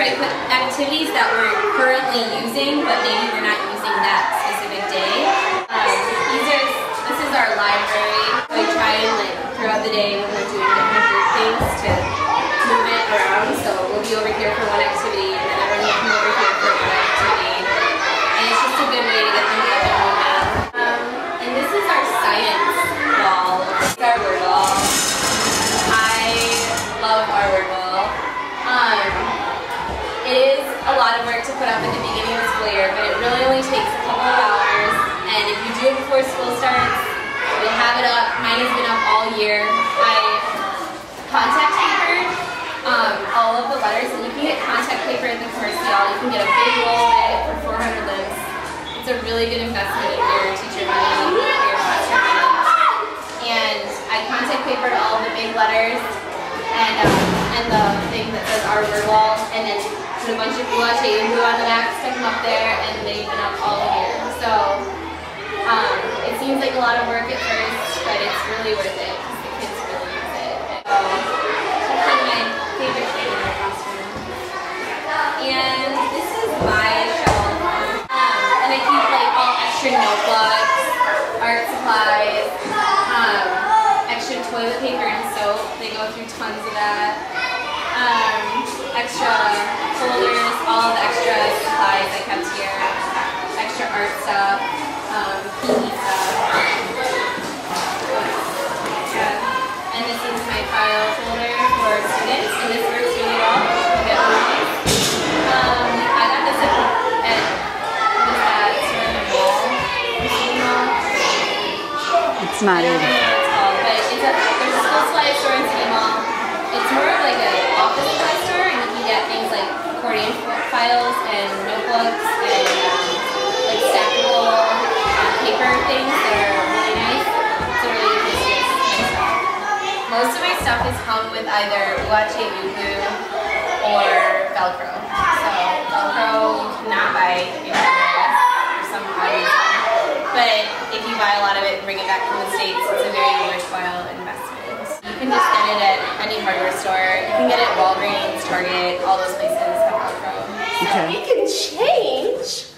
try to put activities that we're currently using, but maybe we're not using that specific day. This is our library. We try and like throughout the day when we're doing different group things to move it around. So we'll be over here for one activity, and then everyone will come over here for another activity. And it's just a good way to get them up and move out. And this is our science wall. It's our word wall. I love our word wall. It is a lot of work to put up at the beginning of the school year, but it really only takes a couple of hours. And if you do it before school starts, we have it up. Mine has been up all year. I contact papered all of the letters, and you can get contact paper at the commercial. You can get a big roll of it for 400 limbs. It's a really good investment in your teacher money, your classroom money. And I contact papered all the big letters and the thing that says our word wall, and then put a bunch of BECA Team on the back, stick them up there, and they've been up all year. So it seems like a lot of work at first, but it's really worth it because the kids really use it. So that's one of my favorite things in our classroom. And this is my shelf, and I keep like all extra notebooks, art supplies, extra toilet paper and soap. They go through tons of that. Extra folders, all the extra supplies I kept here. Extra art stuff, PE stuff. Yeah. And this is my file folder for students, and this works really well. You get one. I got this at sort of a mall. It's not even. There's a school supply store in City Mall. It's more of like an office supply store, and you can get things like accordion files and notebooks and like stackable paper things that are really nice. It's a really good place to get stuff. Most of my stuff is hung with either BECA glue or Velcro. So Velcro you cannot buy anywhere for some reason. But if you buy a lot of it and bring it back from the States, it's a very worthwhile investment. You can just get it at any hardware store. You can get it at Walgreens, Target, all those places have Velcro. Okay. We can change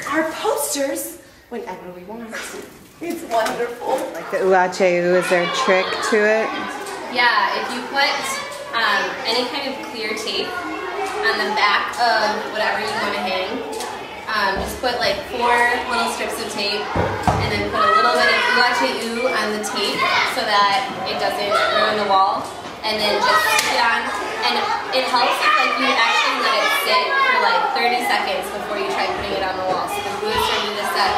our posters whenever we want. It's wonderful. Like the BECA, is there a trick to it? Yeah, if you put any kind of clear tape on the back of whatever you want to hang, just put like 4 little strips of tape and then put a little bit of BECA on the tape so that it doesn't ruin the wall, and then just stick it on. And it helps if like you actually let it sit for like 30 seconds before you try putting it on the wall. So the glue is ready to set.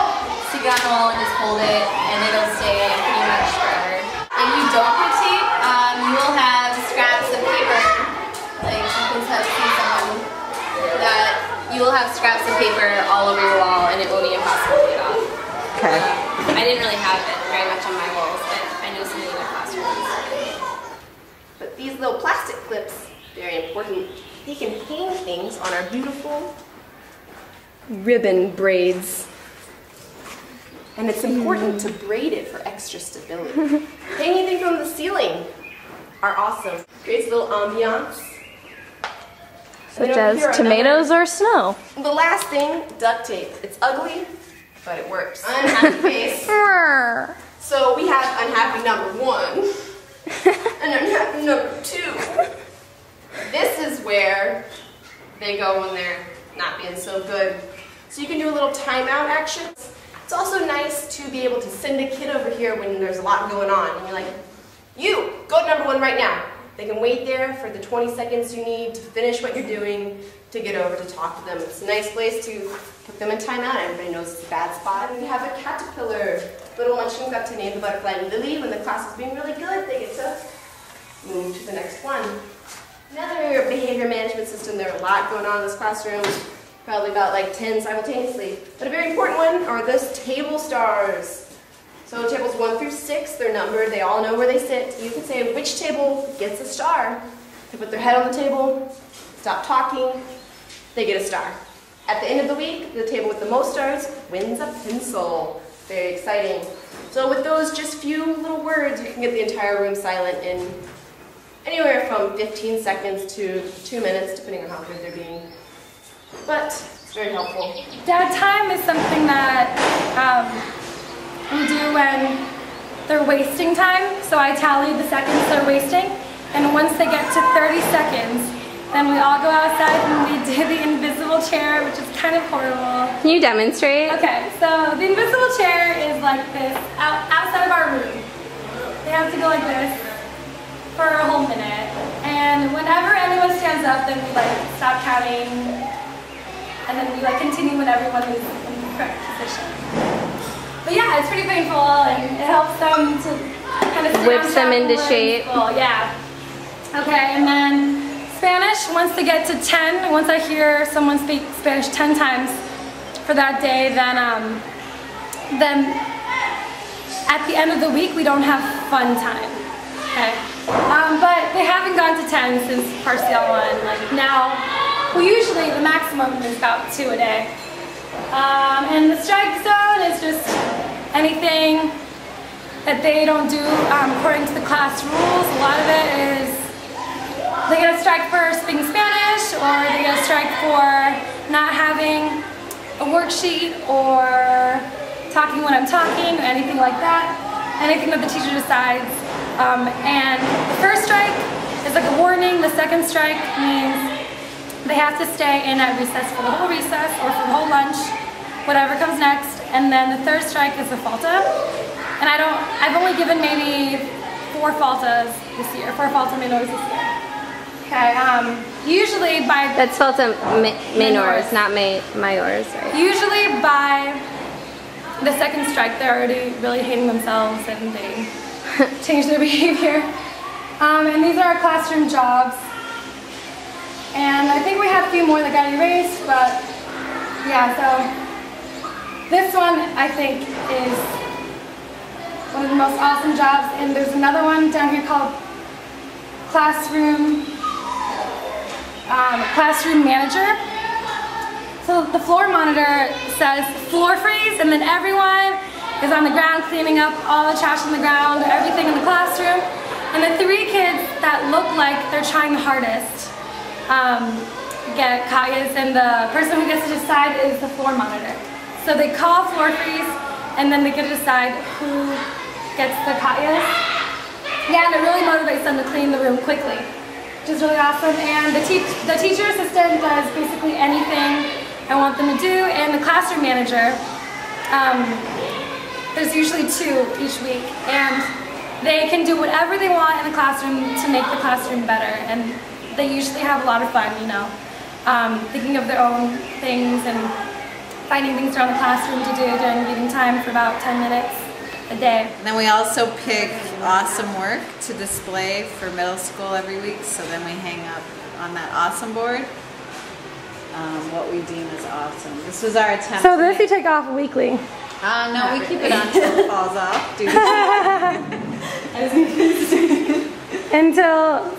Stick it on the wall and just hold it, and it'll stay pretty much forever. If you don't put tape, you will have scraps of paper. Like you can see someone that you will have scraps of paper all over your wall, and it will be impossible to get off. Okay. I didn't really have it very much on my walls, but I know some of the other classrooms. But these little plastic clips, very important. They can hang things on our beautiful ribbon braids. And it's important to braid it for extra stability. Hanging things from the ceiling are awesome. Creates a little ambiance. Such as tomatoes or snow. The last thing, duct tape. It's ugly, but it works. Unhappy face. So we have unhappy number 1 and unhappy number 2. This is where they go when they're not being so good. So you can do a little timeout action. It's also nice to be able to send a kid over here when there's a lot going on. And you're like, you, go to number 1 right now. They can wait there for the 20 seconds you need to finish what you're doing to get over to talk to them. It's a nice place to put them in timeout. Everybody knows it's a bad spot. And we have a caterpillar. Little munchkins got to name the butterfly Lily. When the class is being really good, they get to move to the next one. Another behavior management system. There are a lot going on in this classroom. Probably about like 10 simultaneously. But a very important one are those table stars. So tables 1 through 6, they're numbered, they all know where they sit. You can say which table gets a star. They put their head on the table, stop talking, they get a star. At the end of the week, the table with the most stars wins a pencil. Very exciting. So with those just few little words, you can get the entire room silent in anywhere from 15 seconds to 2 minutes, depending on how good they're being. But it's very helpful. Dad time is something that we do when they're wasting time. So I tally the seconds they're wasting, and once they get to 30 seconds, then we all go outside and we do the invisible chair, which is kind of horrible. Can you demonstrate? Okay, so the invisible chair is like this, outside of our room. They have to go like this for a whole minute. And whenever anyone stands up, then we like stop counting, and then we like continue when everyone is in the correct position. But yeah, it's pretty painful, and it helps them to kind of whips them into shape. Yeah. Okay, and then Spanish, once they get to 10, once I hear someone speak Spanish 10 times for that day, then at the end of the week we don't have fun time. Okay, but they haven't gone to 10 since Parcial 1. Like now, well, usually the maximum is about 2 a day. And the strike zone is just anything that they don't do according to the class rules. A lot of it is they get a strike for speaking Spanish, or they get a strike for not having a worksheet, or talking when I'm talking, or anything like that. Anything that the teacher decides. And the first strike is like a warning. The second strike means they have to stay in at recess for the whole recess, or for the whole lunch, whatever comes next. And then the third strike is the falta. And I've only given maybe 4 faltas this year, 4 falta menores this year. Okay, usually by... That's falta menores, not mayors, right? Usually by the second strike, they're already really hating themselves and they change their behavior. And these are our classroom jobs. And I think we had a few more that got erased, but yeah, so this one I think is one of the most awesome jobs. And there's another one down here called classroom manager. So the floor monitor says floor freeze, and then everyone is on the ground cleaning up all the trash on the ground, everything in the classroom. And the 3 kids that look like they're trying the hardest get kayas, and the person who gets to decide is the floor monitor. So they call floor freeze, and then they get to decide who gets the kayas. Yeah, and it really motivates them to clean the room quickly, which is really awesome. And the teacher assistant does basically anything I want them to do, and the classroom manager, there's usually 2 each week, and they can do whatever they want in the classroom to make the classroom better. And they usually have a lot of fun, you know, thinking of their own things and finding things around the classroom to do during reading time for about 10 minutes a day. And then we also pick awesome work to display for middle school every week, so then we hang up on that awesome board what we deem as awesome. This was our attempt. So this you take off weekly? No, we keep it on until it falls off.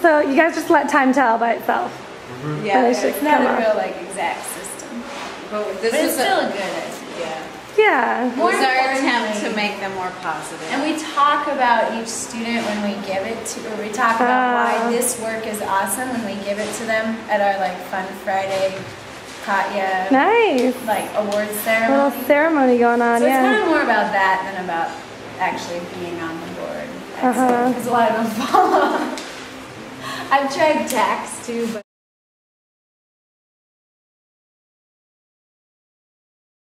So you guys just let time tell by itself. Yeah, it's not a real like exact system. But But it's still a good idea. Yeah. It was our attempt to make them more positive. And we talk about each student when we give it to, or we talk about why this work is awesome when we give it to them at our like Fun Friday, Katya, Nice. like awards A ceremony. little ceremony going on, So it's yeah. kind of more about that than about actually being on the board. Uh-huh. Because a lot of them fall off. I've tried tax too, but